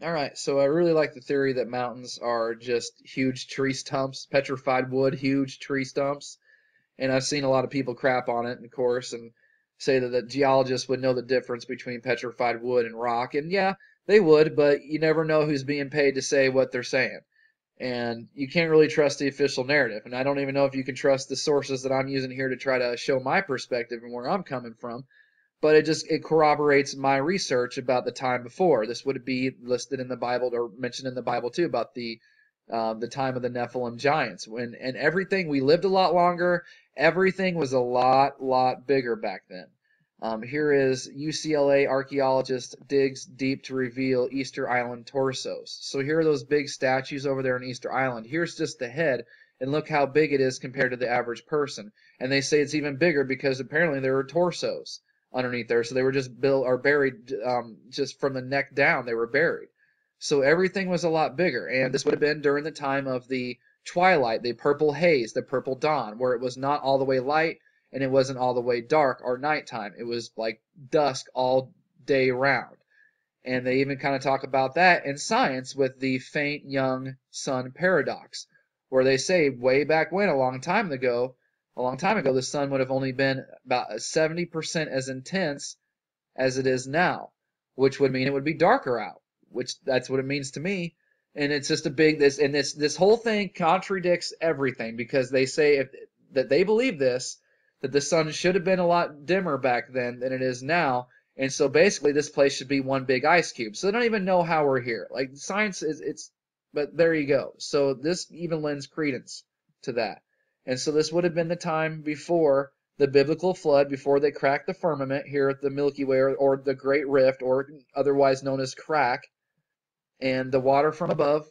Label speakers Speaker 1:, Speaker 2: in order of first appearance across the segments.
Speaker 1: All right, so I really like the theory that mountains are just huge tree stumps, petrified wood, huge tree stumps. And I've seen a lot of people crap on it, of course, and say that the geologists would know the difference between petrified wood and rock. And yeah, they would, but you never know who's being paid to say what they're saying. And you can't really trust the official narrative. And I don't even know if you can trust the sources that I'm using here to try to show my perspective and where I'm coming from. But it corroborates my research about the time before. This would be listed in the Bible or mentioned in the Bible too about the time of the Nephilim giants when and everything we lived a lot longer. Everything was a lot bigger back then. Here is UCLA archaeologist digs deep to reveal Easter Island torsos. So here are those big statues over there on Easter Island. Here's just the head, and look how big it is compared to the average person. And they say it's even bigger because apparently there were torsos underneath there. So they were just built or buried just from the neck down. They were buried. So everything was a lot bigger. And this would have been during the time of the twilight, the purple haze, the purple dawn, where it was not all the way light and it wasn't all the way dark or nighttime. It was like dusk all day round. And they even kind of talk about that in science with the faint young sun paradox, where they say way back when, a long time ago, the sun would have only been about 70% as intense as it is now, which would mean it would be darker out, which that's what it means to me. And it's just a big this whole thing contradicts everything because they say that they believe this that the sun should have been a lot dimmer back then than it is now. And so basically this place should be one big ice cube. So they don't even know how we're here. Like science is it's but there you go. So this even lends credence to that. And so this would have been the time before the biblical flood, before they cracked the firmament here at the Milky Way or the Great Rift, or otherwise known as crack. And the water from above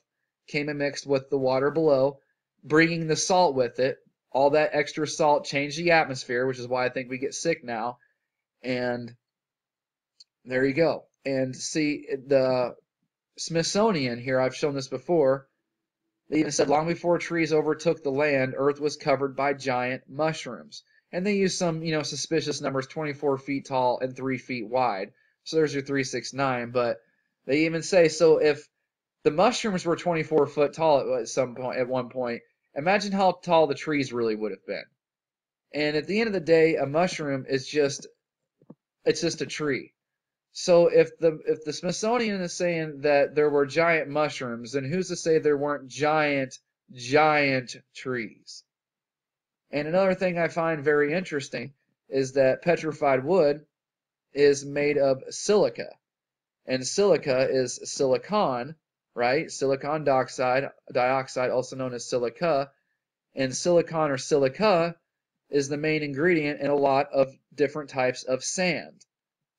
Speaker 1: came and mixed with the water below, bringing the salt with it. All that extra salt changed the atmosphere, which is why I think we get sick now. And there you go. And see, the Smithsonian here, I've shown this before, they even said long before trees overtook the land, Earth was covered by giant mushrooms. And they used some, suspicious numbers, 24 feet tall and 3 feet wide. So there's your 369. But they even say, so if the mushrooms were 24-foot tall at one point, imagine how tall the trees really would have been. And at the end of the day, a mushroom is it's just a tree. So if the Smithsonian is saying that there were giant mushrooms, then who's to say there weren't giant trees? And another thing I find very interesting is that petrified wood is made of silica. And silica is silicon, right? Silicon dioxide, also known as silica. And silicon or silica is the main ingredient in a lot of different types of sand.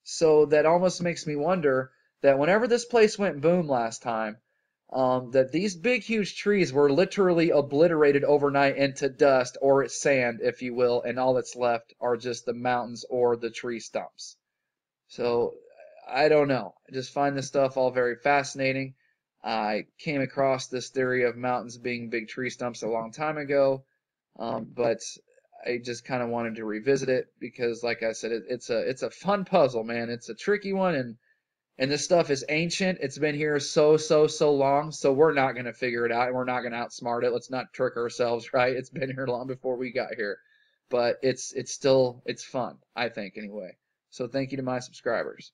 Speaker 1: So that almost makes me wonder that whenever this place went boom last time, that these big, huge trees were literally obliterated overnight into dust or sand, if you will, and all that's left are just the mountains or the tree stumps. So I don't know. I just find this stuff all very fascinating. I came across this theory of mountains being big tree stumps a long time ago, but I just kind of wanted to revisit it because, like I said, it's a fun puzzle, man. It's a tricky one, and this stuff is ancient. It's been here so long, so we're not gonna figure it out, and we're not gonna outsmart it. Let's not trick ourselves, right? It's been here long before we got here, but it's fun, I think, anyway. So thank you to my subscribers.